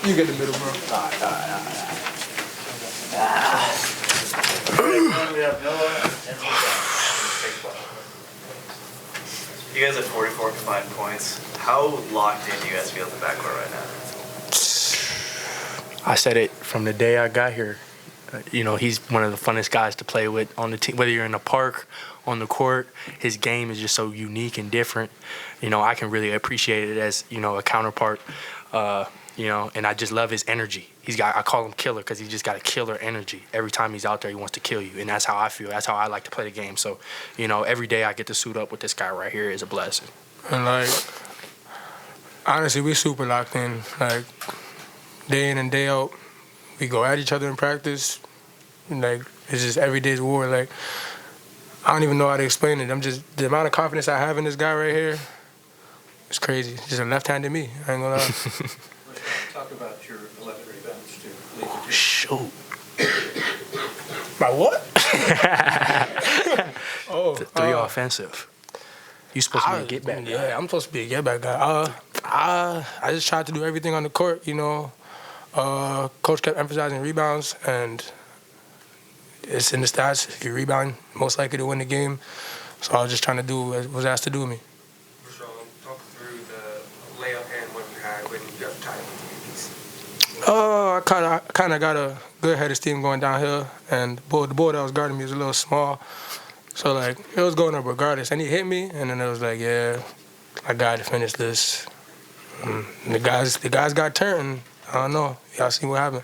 You get the middle, bro. All right. We have Noah and you guys have 44 combined points. How locked in do you guys feel at the backcourt right now? I said it from the day I got here. He's one of the funnest guys to play with on the team. Whether you're in the park, on the court, his game is just so unique and different. I can really appreciate it as, a counterpart. And I just love his energy. I call him killer because he's just got a killer energy. Every time he's out there, he wants to kill you. And that's how I feel. That's how I like to play the game. So, every day I get to suit up with this guy right here is a blessing. And, honestly, we super locked in. Day in and day out, we go at each other in practice. It's just every day's war. I don't even know how to explain it. The amount of confidence I have in this guy right here, it's crazy. It's just a left-handed me. I ain't gonna lie. Talk about your 11 rebounds too. Oh, shoot. My what? Three offensive. You supposed to be a get-back guy. Yeah, I'm supposed to be a get-back guy. I just tried to do everything on the court, Coach kept emphasizing rebounds, and it's in the stats. If you rebound, most likely to win the game. So I was just trying to do what was asked to do of me. Talk through the layup and what you had when you got tied with I kind of got a good head of steam going downhill, and the ball that was guarding me was a little small. So, it was going up regardless. And he hit me, and then it was yeah, I got to finish this. And the guys got turned. I don't know. Y'all see what happened.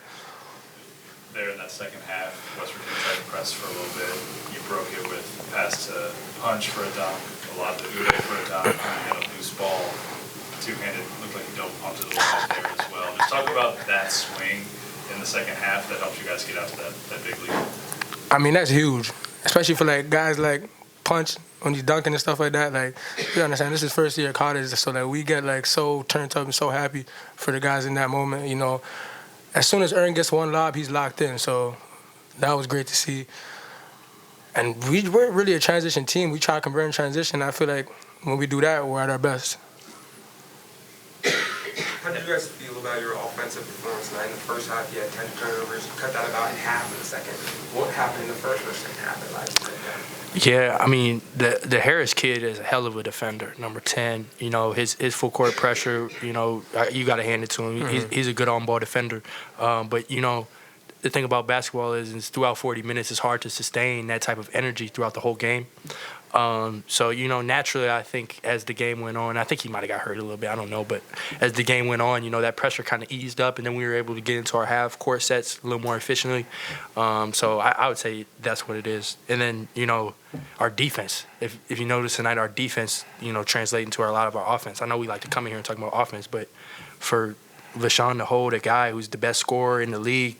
There in that second half, West Virginia tried to press for a little bit. You broke it with pass to Punch for a dunk, a lot to Uday for a dunk, and you had a loose ball, two-handed, looked like you double pumped to the wall there as well. Just talk about that swing in the second half that helped you guys get out to that big lead. I mean, that's huge, especially for guys like Punch when he's dunking and stuff like that. You understand, this is first year of college, so we get so turned up and so happy for the guys in that moment. As soon as Ern gets one lob, he's locked in. So that was great to see. And we're really a transition team. We try to convert in transition. I feel like when we do that, we're at our best. How did you guys feel about your offensive performance tonight? In the first half, you had 10 turnovers. You cut that about in half in the second. What happened in the first or second half that allowed you to take that? Yeah, I mean, the Harris kid is a hell of a defender, number 10. His full court pressure, you got to hand it to him. Mm-hmm. He's a good on-ball defender. But, the thing about basketball is throughout 40 minutes, it's hard to sustain that type of energy throughout the whole game. So, naturally, I think as the game went on, I think he might have got hurt a little bit, I don't know. But as the game went on, that pressure kind of eased up, and then we were able to get into our half-court sets a little more efficiently. So I would say that's what it is. And then, our defense. If you notice tonight, our defense, translating to a lot of our offense. I know we like to come in here and talk about offense, but for Vasean to hold a guy who's the best scorer in the league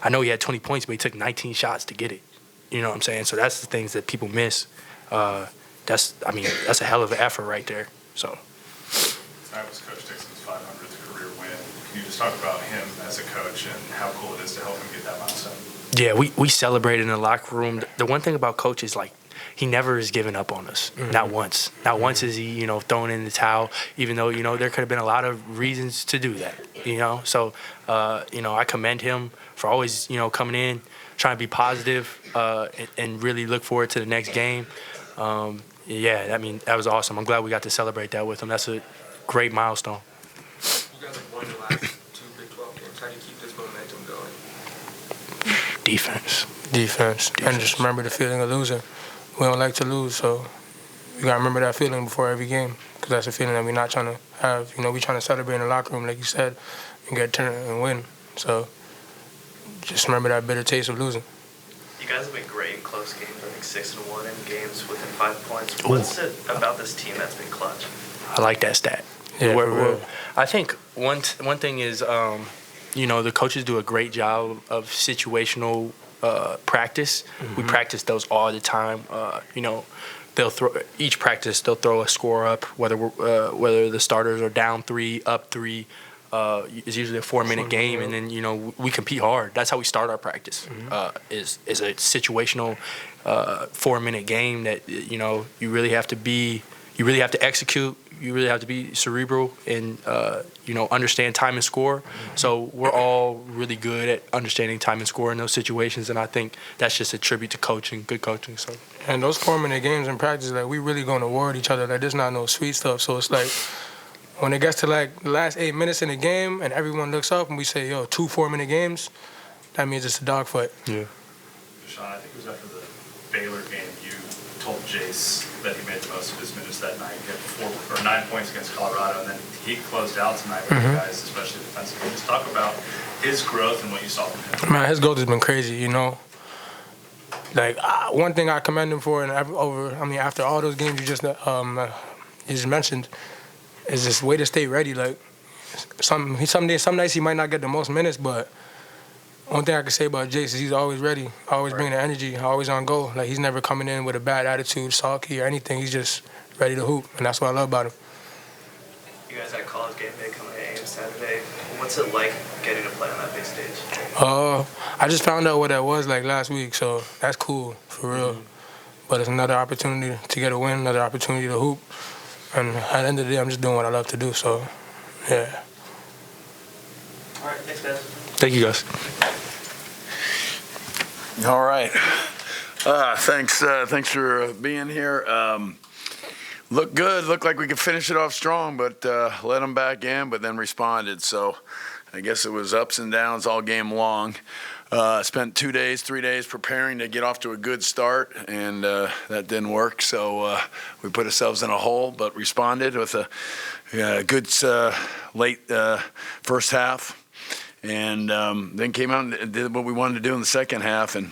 I know he had 20 points, but he took 19 shots to get it. You know what I'm saying? So that's the things that people miss. That's a hell of an effort right there. So. Tonight was Coach Dixon's 500th career win. Can you just talk about him as a coach and how cool it is to help him get that milestone? Yeah, we celebrated in the locker room. The one thing about Coach is he never has given up on us. Mm-hmm. Not once. Not mm-hmm. once is he, throwing in the towel, even though, there could have been a lot of reasons to do that, So, I commend him for always, coming in, trying to be positive and really look forward to the next game. That was awesome. I'm glad we got to celebrate that with him. That's a great milestone. You guys have won the last 2 Big 12 games. How do you keep this momentum going? Defense. And just remember the feeling of losing. We don't like to lose, so we got to remember that feeling before every game, because that's a feeling that we're not trying to have. We're trying to celebrate in the locker room, like you said, and get turned and win. So just remember that bitter taste of losing. You guys have been great in close games. I think 6-1 in games within 5 points. What's it about this team that's been clutch? I like that stat. Yeah, I think one thing is, the coaches do a great job of situational practice. Mm-hmm. We practice those all the time. They'll throw a score up, whether the starters are down 3, up 3. It's usually a 4-minute game, and then we compete hard. That's how we start our practice. Mm-hmm. Is a situational 4-minute game that you really have to be you really have to execute. You really have to be cerebral and, understand time and score. So we're all really good at understanding time and score in those situations, and I think that's just a tribute to coaching, good coaching. So. And those 4-minute games in practice, like, we really going to war with each other. Like, there's not no sweet stuff. So it's like, when it gets to, like, the last 8 minutes in the game and everyone looks up and we say, 2 4-minute games, that means it's a dogfight. Yeah. Sean, I think it was after the Baylor game, you told Jace that he made the most of his minutes that night. He had 9 points against Colorado, and then he closed out tonight with you guys, especially defensively. Just talk about his growth and what you saw from him. Man, his growth has been crazy, Like, one thing I commend him for, and after all those games you just mentioned, is this way to stay ready. Like, some nights he might not get the most minutes, but one thing I can say about Jace is he's always ready, always bringing the energy, always on go. Like, he's never coming in with a bad attitude, sulky, or anything. He's just ready to hoop, and that's what I love about him. You guys had college game day coming to Ames Saturday. What's it like getting to play on that big stage? I just found out what that was like last week, so that's cool, for real. But it's another opportunity to get a win, another opportunity to hoop. And at the end of the day, I'm just doing what I love to do, so, yeah. All right, thanks, guys. Thank you, guys. All right. Thanks for being here. Looked good. Looked like we could finish it off strong, but let them back in, but then responded. So I guess it was ups and downs all game long. Spent 3 days preparing to get off to a good start, and that didn't work. So we put ourselves in a hole, but responded with a good late first half. And then came out and did what we wanted to do in the second half, and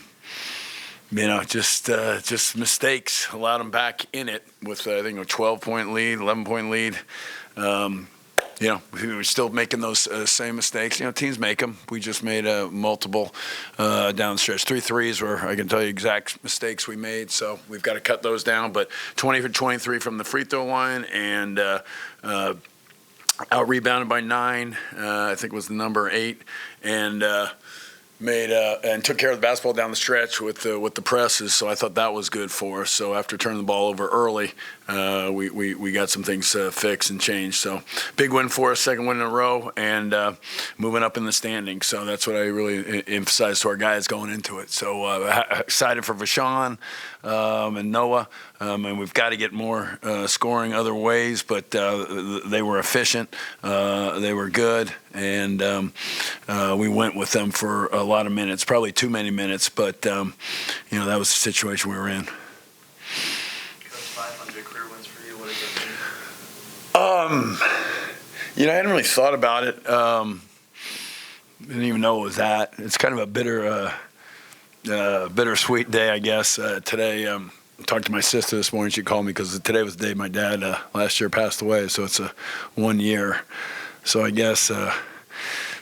just mistakes allowed them back in it with I think a 12-point lead, 11-point lead. We were still making those same mistakes. Teams make them. We just made multiple down the stretch. 3 threes were, I can tell you, exact mistakes we made. So we've got to cut those down. But 20 for 23 from the free throw line, and out rebounded by 9. I think it was the number 8, and made and took care of the basketball down the stretch with the presses. So I thought that was good for us. So after turning the ball over early, we got some things fixed and changed. So big win for us, second win in a row, and moving up in the standings. So that's what I really emphasized to our guys going into it. So excited for Vasean and Noah, and we've got to get more scoring other ways. But they were efficient, they were good, and we went with them for a lot of minutes, probably too many minutes. But that was the situation we were in. 500 career wins for you. What does I it mean? hadn't really thought about it. Didn't even know it was that. It's kind of a bittersweet day, I guess. Today, I talked to my sister this morning. She called me because today was the day my dad last year passed away. So it's 1 year. So I guess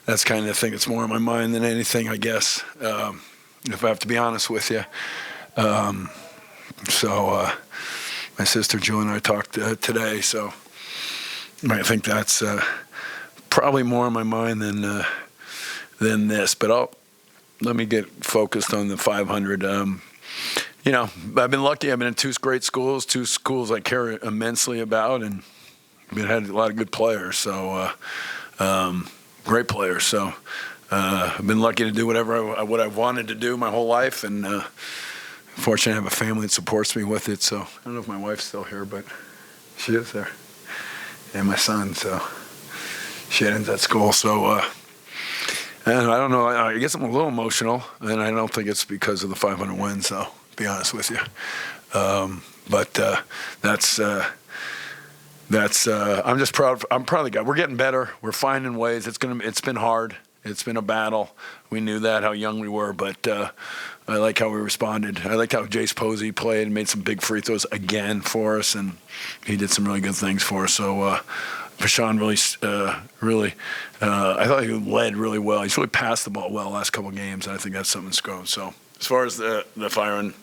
that's kind of the thing that's more on my mind than anything, I guess, if I have to be honest with you. So my sister Julie and I talked today, so I think that's probably more on my mind than this. But let me get focused on the 500. I've been lucky. I've been in 2 great schools, 2 schools I care immensely about, and we've had a lot of good players. So great players. So I've been lucky to do what I wanted to do my whole life, and fortunately I have a family that supports me with it. So I don't know if my wife's still here, but she is there, and my son. So Shannon's at school. So and I don't know. I guess I'm a little emotional, and I don't think it's because of the 500 wins. So be honest with you, but that's. I'm just proud. I'm proud of the guy. We're getting better. We're finding ways. It's been hard. It's been a battle. We knew that, how young we were, but I like how we responded. I like how Jace Posey played and made some big free throws again for us, and he did some really good things for us. So Vasean really, I thought he led really well. He's really passed the ball well the last couple of games, and I think that's something that's grown. So as far as the firing,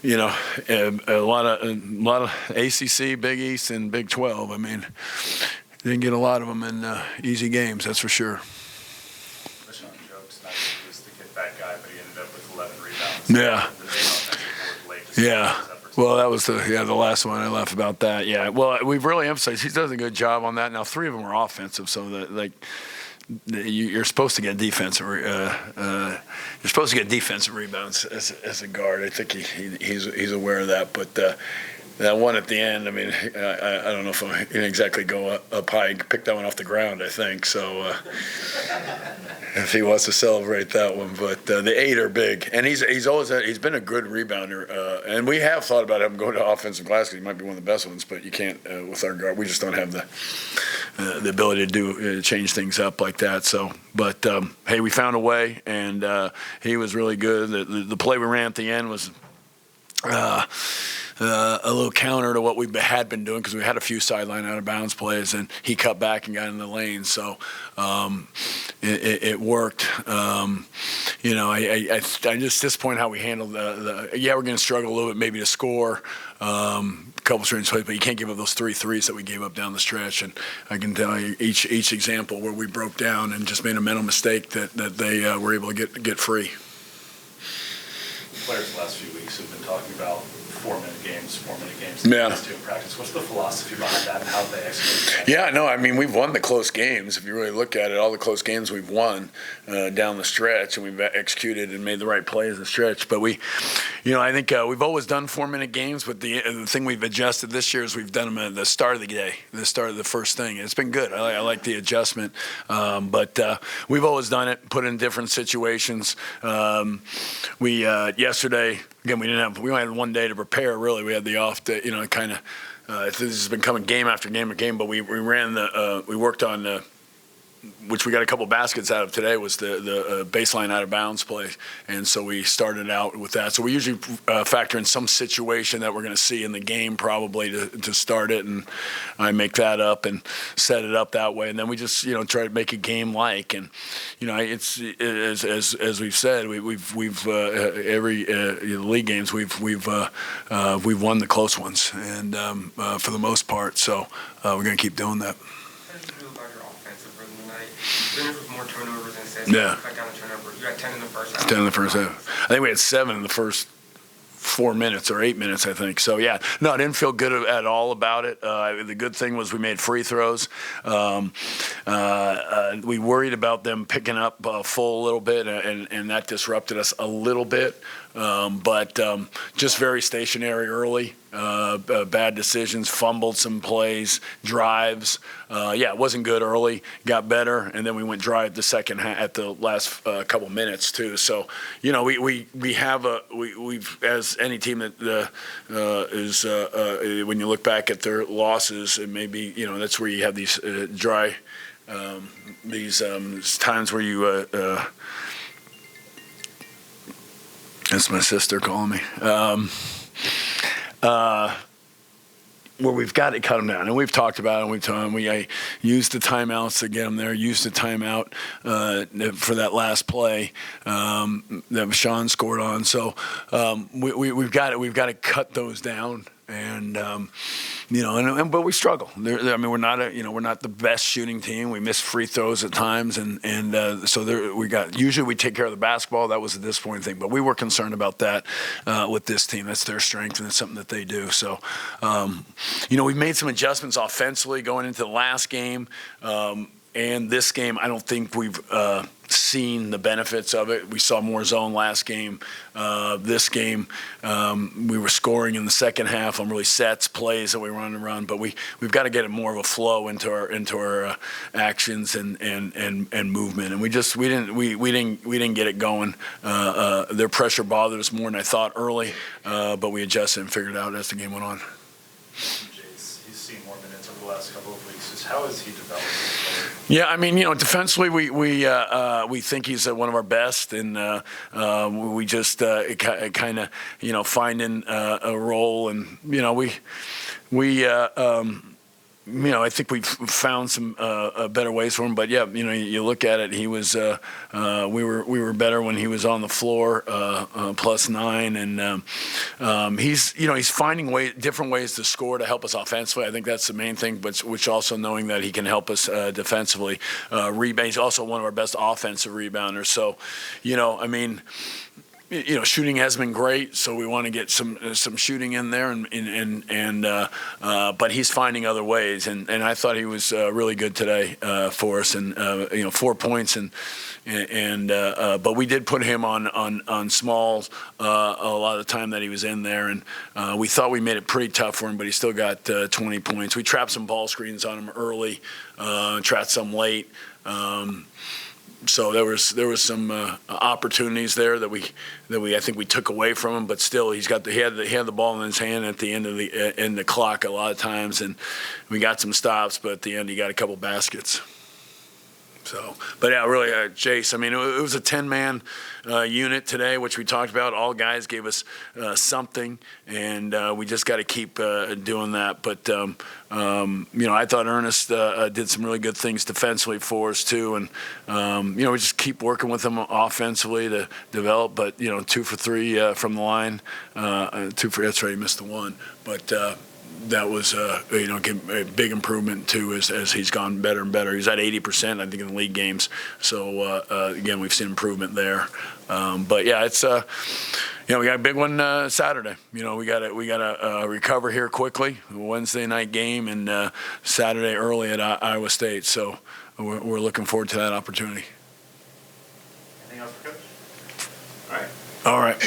a lot of ACC, Big East, and Big 12. I mean, didn't get a lot of them in easy games, that's for sure. Vasean jokes not he was the get back guy, but he ended up with 11 rebounds. Yeah. The big offensive board late Yeah. his efforts Well, that was the last one I left about that. Yeah, well, we've really emphasized he does a good job on that. Now, 3 of them are offensive, so that you're supposed to get defensive. You're supposed to get defensive rebounds as a guard. I think he's aware of that, but. That one at the end, I mean, I don't know if I'm going to exactly go up high. He picked that one off the ground, I think. So if he wants to celebrate that one. But the 8 are big. And he's been a good rebounder. And we have thought about him going to offensive glass because he might be one of the best ones. But you can't with our guard. We just don't have the ability to change things up like that. So, but, hey, we found a way. And he was really good. The play we ran at the end was a little counter to what we had been doing because we had a few sideline out of bounds plays, and he cut back and got in the lane. So it worked. I just disappointed how we handled we're going to struggle a little bit maybe to score a couple strange plays, but you can't give up those 3 threes that we gave up down the stretch. And I can tell you each example where we broke down and just made a mental mistake that they were able to get free. Players the last few weeks have been talking about 4-minute games. Yeah. In practice. What's the philosophy behind that and how they execute that? Yeah, no, I mean, we've won the close games. If you really look at it, all the close games we've won down the stretch, and we've executed and made the right plays in the stretch. But I think we've always done 4-minute games, but the thing we've adjusted this year is we've done them at the start of the day, the start of the first thing. It's been good. I like the adjustment. But we've always done it, put in different situations. Yesterday, again, we only had one day to prepare, really. We had the off day, kind of, this has been coming game after game after game, but we worked on which we got a couple baskets out of today, was the baseline out of bounds play. And so we started out with that. So we usually factor in some situation that we're going to see in the game probably to start it. And I make that up and set it up that way. And then we just, try to make a game-like. And, it's as we've said, we've every league games, we've won the close ones and for the most part. So we're going to keep doing that. How did you feel about your offensive rhythm tonight? You finished with more turnovers than assists. Yeah. Cut down the turnovers. You had 10 in the first half. 10 in the first half. I think we had 7 in the first 4 minutes or 8 minutes, I think. So, yeah. No, I didn't feel good at all about it. The good thing was we made free throws. We worried about them picking up full a little bit, and that disrupted us a little bit. But just very stationary early. Bad decisions, fumbled some plays, drives. It wasn't good early. Got better, and then we went dry at the second half, at the last couple minutes too. So, we've as any team that is when you look back at their losses, and maybe that's where you have these dry these times where you. That's my sister calling me. Where we've got to cut them down, and we've talked about it. I used the timeouts to get them there. Used the timeout for that last play that Sean scored on. So we've got to cut those down. And but we struggle. We're not the best shooting team. We miss free throws at times, usually we take care of the basketball. That was a disappointing thing, but we were concerned about that with this team. That's their strength, and it's something that they do. So, we've made some adjustments offensively going into the last game. And this game, I don't think we've seen the benefits of it. We saw more zone last game. This game, we were scoring in the second half on really sets, plays that we run, but we've got to get more of a flow into our actions and movement. And we didn't get it going. Their pressure bothered us more than I thought early, but we adjusted and figured it out as the game went on. He's seen more minutes over the last couple of weeks. How has he developed? Yeah, defensively, we think he's one of our best, and we just kind of finding a role, and I think we've found some better ways for him. But yeah, you look at it, he was we were better when he was on the floor, +9, and he's finding different ways to score to help us offensively. I think that's the main thing, but which also knowing that he can help us defensively. Rebound. He's also one of our best offensive rebounders. So, shooting has been great, so we want to get some shooting in there, but he's finding other ways, and I thought he was really good today for us, and 4 points, but we did put him on smalls a lot of the time that he was in there, and we thought we made it pretty tough for him, but he still got 20 points. We trapped some ball screens on him early, trapped some late. So there was some opportunities there that I think we took away from him, but still he had the ball in his hand at the end of the clock a lot of times, and we got some stops, but at the end he got a couple baskets. So, but yeah, really, Jace, I mean, it was a 10-man unit today, which we talked about. All guys gave us something, and we just got to keep doing that. But, I thought Ernest did some really good things defensively for us, too. And, we just keep working with him offensively to develop. But, 2 for 3 from the line. That's right, he missed the one. But that was a big improvement too as he's gone better and better. He's at 80%, I think, in the league games. So again, we've seen improvement there. But yeah, it's we got a big one Saturday. We got to recover here quickly. Wednesday night game and Saturday early at Iowa State. So we're looking forward to that opportunity. Anything else for Coach? All right. All right.